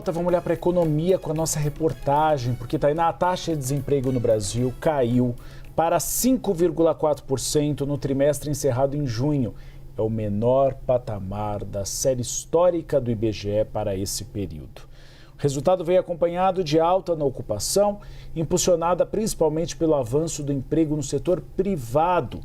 Vamos olhar para a economia com a nossa reportagem, porque Tainá, a taxa de desemprego no Brasil caiu para 5,4% no trimestre encerrado em junho. É o menor patamar da série histórica do IBGE para esse período. O resultado veio acompanhado de alta na ocupação, impulsionada principalmente pelo avanço do emprego no setor privado.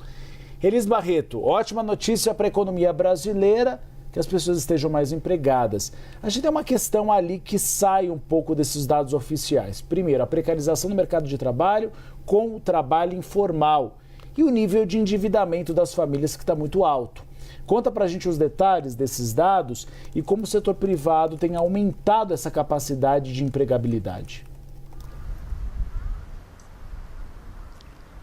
Elis Barreto, ótima notícia para a economia brasileira, que as pessoas estejam mais empregadas. A gente tem uma questão ali que sai um pouco desses dados oficiais. Primeiro, a precarização do mercado de trabalho com o trabalho informal e o nível de endividamento das famílias que está muito alto. Conta pra gente os detalhes desses dados e como o setor privado tem aumentado essa capacidade de empregabilidade.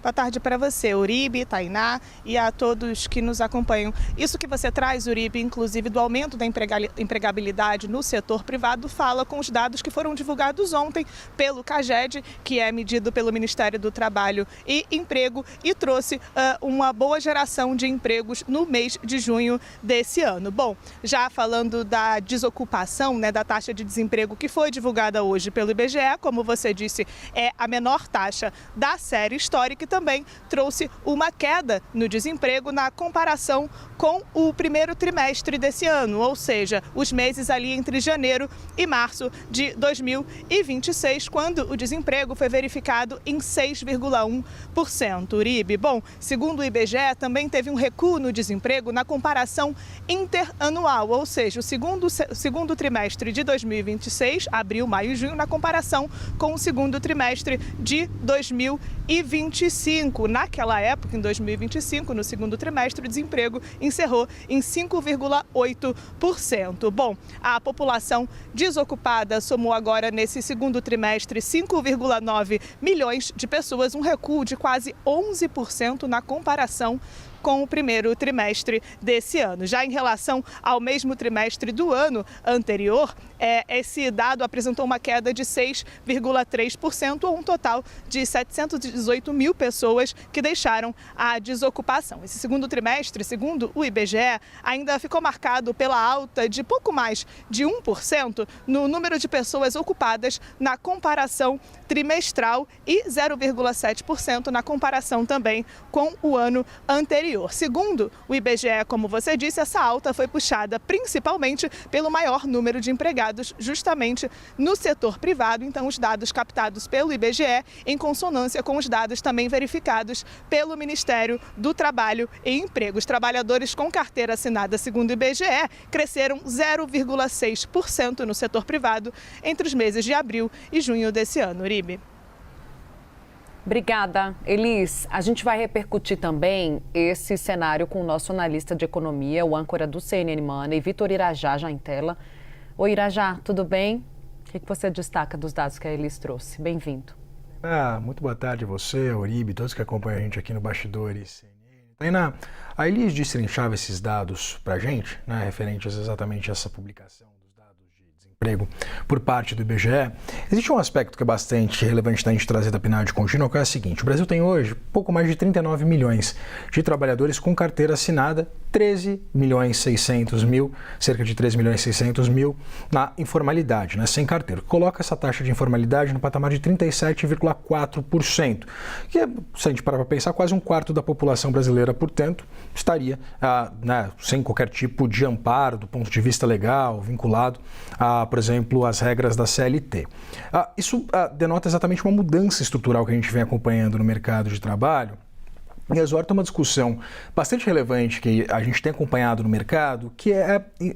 Boa tarde para você, Uribe, Tainá e a todos que nos acompanham. Isso que você traz, Uribe, inclusive do aumento da empregabilidade no setor privado, fala com os dados que foram divulgados ontem pelo CAGED, que é medido pelo Ministério do Trabalho e Emprego, e trouxe uma boa geração de empregos no mês de junho desse ano. Bom, já falando da desocupação, da taxa de desemprego que foi divulgada hoje pelo IBGE, como você disse, é a menor taxa da série histórica, também trouxe uma queda no desemprego na comparação com o primeiro trimestre desse ano, ou seja, os meses ali entre janeiro e março de 2026, quando o desemprego foi verificado em 6,1%. Uribe, bom, segundo o IBGE, também teve um recuo no desemprego na comparação interanual, ou seja, o segundo trimestre de 2026, abril, maio e junho, na comparação com o segundo trimestre de 2025. Naquela época, em 2025, no segundo trimestre, o desemprego encerrou em 5,8%. Bom, a população desocupada somou agora, nesse segundo trimestre, 5,9 milhões de pessoas, um recuo de quase 11% na comparação com o primeiro trimestre desse ano. Já em relação ao mesmo trimestre do ano anterior, esse dado apresentou uma queda de 6,3%, ou um total de 718 mil pessoas que deixaram a desocupação. Esse segundo trimestre, segundo o IBGE, ainda ficou marcado pela alta de pouco mais de 1% no número de pessoas ocupadas na comparação trimestral e 0,7% na comparação também com o ano anterior. Segundo o IBGE, como você disse, essa alta foi puxada principalmente pelo maior número de empregados justamente no setor privado. Então, os dados captados pelo IBGE em consonância com os dados também verificados pelo Ministério do Trabalho e Emprego. Os trabalhadores com carteira assinada, segundo o IBGE, cresceram 0,6% no setor privado entre os meses de abril e junho desse ano. Uribe. Obrigada, Elis. A gente vai repercutir também esse cenário com o nosso analista de economia, o âncora do CNN Money, Vitor Irajá, já em tela. Oi, Irajá, tudo bem? O que você destaca dos dados que a Elis trouxe? Bem-vindo. Muito boa tarde a você, a Uribe, todos que acompanham a gente aqui no Bastidores CNN. Tainá, a Elis destrinchava esses dados para a gente, referentes exatamente a essa publicação emprego por parte do IBGE. Existe um aspecto que é bastante relevante da gente trazer da PNAD contínua, que é o seguinte: o Brasil tem hoje pouco mais de 39 milhões de trabalhadores com carteira assinada, 13 milhões 600 mil, cerca de 13 milhões 600 mil na informalidade, sem carteira. Coloca essa taxa de informalidade no patamar de 37,4%, que é, se a gente parar para pensar, quase um quarto da população brasileira, portanto, estaria sem qualquer tipo de amparo do ponto de vista legal, vinculado a, por exemplo, as regras da CLT. Isso denota exatamente uma mudança estrutural que a gente vem acompanhando no mercado de trabalho. E exorta uma discussão bastante relevante que a gente tem acompanhado no mercado, que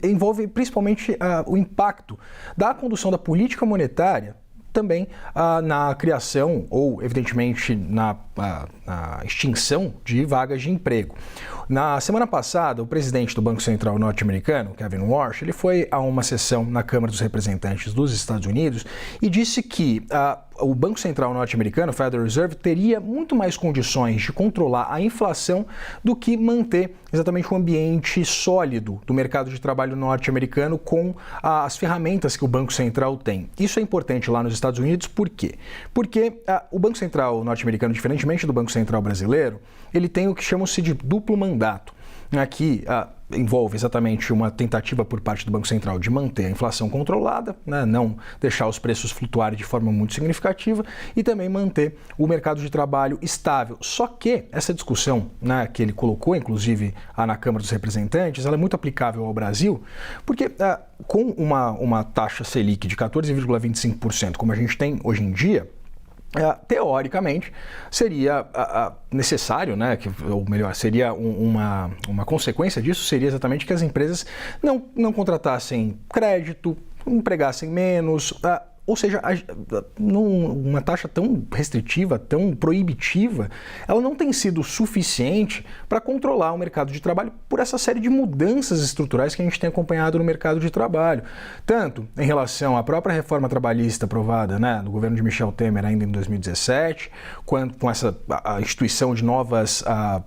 envolve principalmente o impacto da condução da política monetária também na criação ou, evidentemente, na extinção de vagas de emprego. Na semana passada, o presidente do Banco Central norte-americano, Kevin Warsh, ele foi a uma sessão na Câmara dos Representantes dos Estados Unidos e disse que o Banco Central norte-americano, o Federal Reserve, teria muito mais condições de controlar a inflação do que manter exatamente um ambiente sólido do mercado de trabalho norte-americano com as ferramentas que o Banco Central tem. Isso é importante lá nos Estados Unidos, por quê? Porque o Banco Central norte-americano, diferentemente do Banco Central brasileiro, ele tem o que chamam-se de duplo mandato. que envolve exatamente uma tentativa por parte do Banco Central de manter a inflação controlada, né, não deixar os preços flutuarem de forma muito significativa e também manter o mercado de trabalho estável. Só que essa discussão, né, que ele colocou, inclusive, na Câmara dos Representantes, ela é muito aplicável ao Brasil, porque com uma taxa Selic de 14,25%, como a gente tem hoje em dia, teoricamente, seria necessário, né, ou melhor, seria uma consequência disso, seria exatamente que as empresas não contratassem crédito, empregassem menos, ou seja, uma taxa tão restritiva, tão proibitiva, ela não tem sido suficiente para controlar o mercado de trabalho por essa série de mudanças estruturais que a gente tem acompanhado no mercado de trabalho. Tanto em relação à própria reforma trabalhista aprovada, né, no governo de Michel Temer ainda em 2017, quanto com a instituição de novas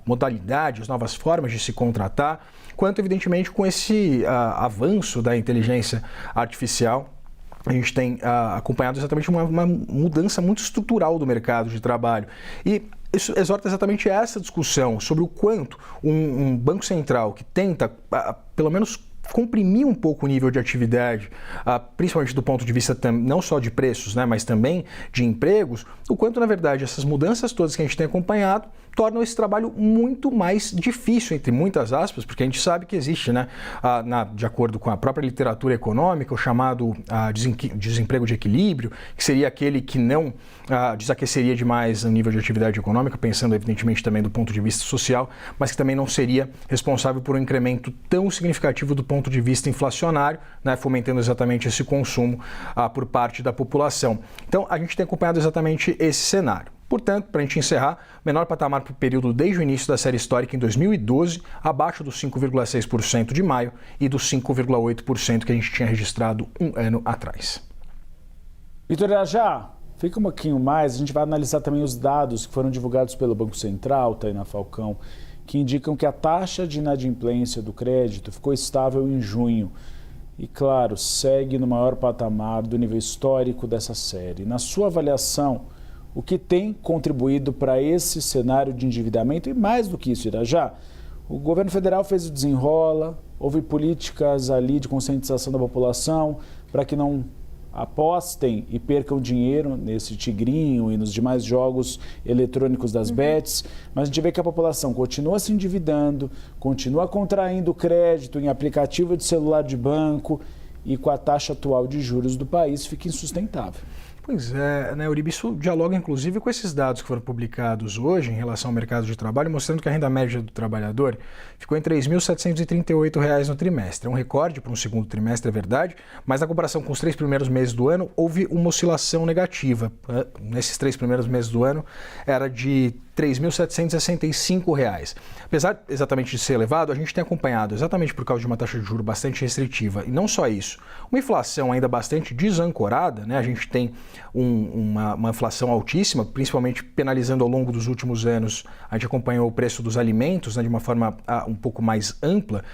modalidades, novas formas de se contratar, quanto evidentemente com esse avanço da inteligência artificial. A gente tem acompanhado exatamente uma mudança muito estrutural do mercado de trabalho. E isso exorta exatamente essa discussão sobre o quanto um Banco Central que tenta, pelo menos, comprimir um pouco o nível de atividade, principalmente do ponto de vista não só de preços, né, mas também de empregos, o quanto, na verdade, essas mudanças todas que a gente tem acompanhado tornam esse trabalho muito mais difícil, entre muitas aspas, porque a gente sabe que existe, né, de acordo com a própria literatura econômica, o chamado desemprego de equilíbrio, que seria aquele que não desaqueceria demais o nível de atividade econômica, pensando evidentemente também do ponto de vista social, mas que também não seria responsável por um incremento tão significativo do ponto de vista inflacionário, né, fomentando exatamente esse consumo por parte da população. Então, a gente tem acompanhado exatamente esse cenário. Portanto, para a gente encerrar, menor patamar para o período desde o início da série histórica em 2012, abaixo dos 5,6% de maio e dos 5,8% que a gente tinha registrado um ano atrás. Vitor Irajá, fica um pouquinho mais, a gente vai analisar também os dados que foram divulgados pelo Banco Central, Tainá Falcão, que indicam que a taxa de inadimplência do crédito ficou estável em junho e, claro, segue no maior patamar do nível histórico dessa série. Na sua avaliação, o que tem contribuído para esse cenário de endividamento? E mais do que isso, Irajá, o governo federal fez o desenrola, houve políticas ali de conscientização da população para que não apostem e percam dinheiro nesse tigrinho e nos demais jogos eletrônicos das bets, mas a gente vê que a população continua se endividando, continua contraindo crédito em aplicativo de celular de banco e com a taxa atual de juros do país fica insustentável. Pois é, né, Uribe, isso dialoga inclusive com esses dados que foram publicados hoje em relação ao mercado de trabalho, mostrando que a renda média do trabalhador ficou em R$ 3.738 no trimestre. É um recorde para um segundo trimestre, é verdade, mas na comparação com os 3 primeiros meses do ano, houve uma oscilação negativa. Nesses 3 primeiros meses do ano, era de R$ 3.765. Apesar exatamente de ser elevado, a gente tem acompanhado, exatamente por causa de uma taxa de juros bastante restritiva, e não só isso, uma inflação ainda bastante desancorada, né? A gente tem uma inflação altíssima, principalmente penalizando ao longo dos últimos anos. A gente acompanhou o preço dos alimentos, né, de uma forma um pouco mais ampla.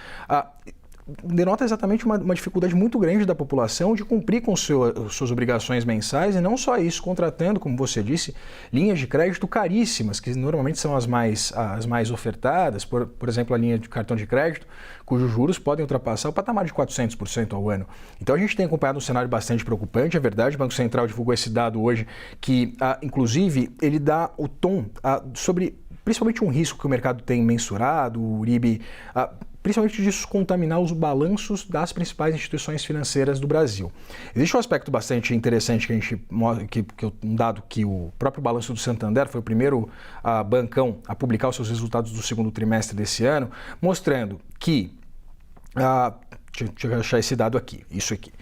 Denota exatamente uma dificuldade muito grande da população de cumprir com suas obrigações mensais e não só isso, contratando, como você disse, linhas de crédito caríssimas, que normalmente são as mais ofertadas, por exemplo, a linha de cartão de crédito, cujos juros podem ultrapassar o patamar de 400% ao ano. Então a gente tem acompanhado um cenário bastante preocupante, é verdade, o Banco Central divulgou esse dado hoje, que inclusive ele dá o tom sobre principalmente um risco que o mercado tem mensurado, o Uribe, principalmente disso contaminar os balanços das principais instituições financeiras do Brasil. Existe um aspecto bastante interessante um dado que o próprio balanço do Santander foi o primeiro bancão a publicar os seus resultados do segundo trimestre desse ano, mostrando que deixa eu achar esse dado aqui, isso aqui.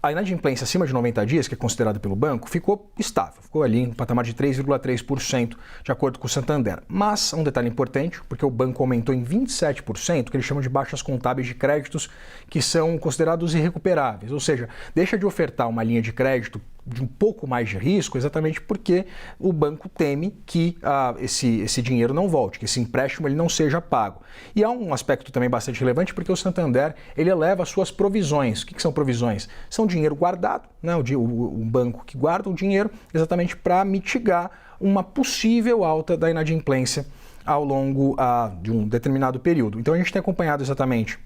A inadimplência acima de 90 dias, que é considerada pelo banco, ficou estável, ficou ali em um patamar de 3,3%, de acordo com o Santander. Mas, um detalhe importante, porque o banco aumentou em 27%, que eles chamam de baixas contábeis de créditos, que são considerados irrecuperáveis, ou seja, deixa de ofertar uma linha de crédito de um pouco mais de risco, exatamente porque o banco teme que esse dinheiro não volte, que esse empréstimo ele não seja pago. E há um aspecto também bastante relevante, porque o Santander ele eleva as suas provisões. O que são provisões? São dinheiro guardado, né? O banco que guarda o dinheiro exatamente para mitigar uma possível alta da inadimplência ao longo de um determinado período. Então a gente tem acompanhado exatamente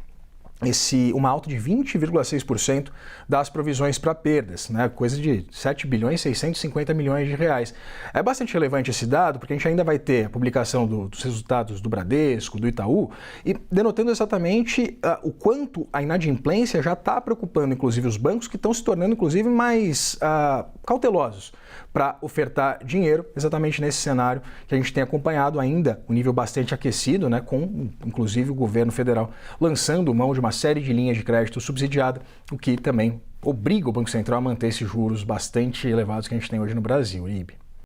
uma alta de 20,6% das provisões para perdas, né? Coisa de 7 bilhões 650 milhões de reais. É bastante relevante esse dado, porque a gente ainda vai ter a publicação dos resultados do Bradesco, do Itaú, e denotando exatamente o quanto a inadimplência já está preocupando, inclusive, os bancos, que estão se tornando, inclusive, mais cautelosos para ofertar dinheiro, exatamente nesse cenário que a gente tem acompanhado ainda, um nível bastante aquecido, né, com, inclusive, o governo federal lançando mão de uma série de linhas de crédito subsidiada, o que também obriga o Banco Central a manter esses juros bastante elevados que a gente tem hoje no Brasil, Uribe.